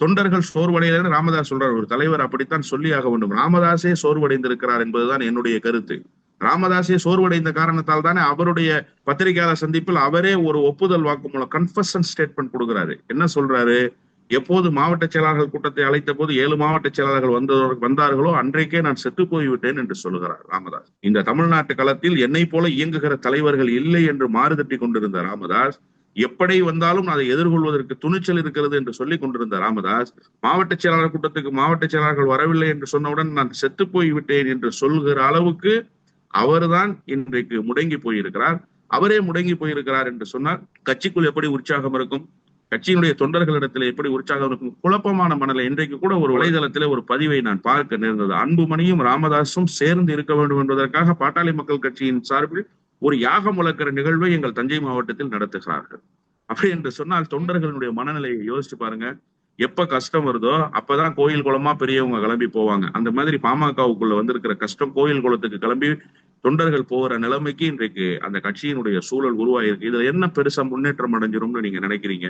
தொண்டர்கள் சோர்வடையலன்னு ராமதாஸ் சொல்றார். ஒரு தலைவர் அப்படித்தான் சொல்லி ஆக வேண்டும். ராமதாஸே சோர்வடைந்திருக்கிறார் என்பதுதான் என்னுடைய கருத்து. ராமதாஸே சோர்வடைந்த காரணத்தால் தானே அவருடைய பத்திரிகையாளர் சந்திப்பில் அவரே ஒரு ஒப்புதல் வாக்குமூலம் கன்ஃபஷன் ஸ்டேட்மெண்ட் கொடுக்கிறாரு. என்ன சொல்றாரு? எப்போது மாவட்ட செயலாளர்கள் கூட்டத்தை அழைத்த போது 7 மாவட்ட செயலாளர்கள் வந்தார்களோ அன்றைக்கே நான் செத்து போய்விட்டேன் என்று சொல்லுகிறார் ராமதாஸ். இந்த தமிழ்நாட்டு களத்தில் என்னை போல இயங்குகிற தலைவர்கள் இல்லை என்று மாறுதட்டி கொண்டிருந்த ராமதாஸ், எப்படி வந்தாலும் அதை எதிர்கொள்வதற்கு துணிச்சல் இருக்கிறது என்று சொல்லிக் கொண்டிருந்த ராமதாஸ், மாவட்ட செயலாளர் கூட்டத்துக்கு மாவட்ட செயலாளர்கள் வரவில்லை என்று சொன்னவுடன் நான் செத்து போய்விட்டேன் என்று சொல்கிற அளவுக்கு அவர்தான் இன்றைக்கு முடங்கி போயிருக்கிறார். அவரே முடங்கி போயிருக்கிறார் என்று சொன்னால் கட்சிக்குள் எப்படி உற்சாகம் இருக்கும்? கட்சியினுடைய தொண்டர்களிடத்தில் எப்படி உற்சாகம் இருக்கும்? குழப்பமான மனநிலை. இன்றைக்கு கூட ஒரு வலைதளத்திலே ஒரு பதிவை நான் பார்க்க நேர்ந்தது. அன்புமணியும் ராமதாசும் சேர்ந்து இருக்க வேண்டும் என்பதற்காக பாட்டாளி மக்கள் கட்சியின் சார்பில் ஒரு யாகம் வளர்க்கிற நிகழ்வை எங்கள் தஞ்சை மாவட்டத்தில் நடத்துகிறார்கள். அப்படி என்று சொன்னால் தொண்டர்களுடைய மனநிலையை யோசிச்சு பாருங்க. எப்ப கஷ்டம் வருதோ அப்பதான் கோயில் குளமா பெரியவங்க கிளம்பி போவாங்க. அந்த மாதிரி பாமகவுக்குள்ள வந்திருக்கிற கஷ்டம் கோயில் குளத்துக்கு கிளம்பி தொண்டர்கள் போகிற நிலைமைக்கு இன்றைக்கு அந்த கட்சியினுடைய சூழல் உருவாயிருக்கு. இதுல என்ன பெருசா முன்னேற்றம் அடைஞ்சிரும்னு நீங்க நினைக்கிறீங்க?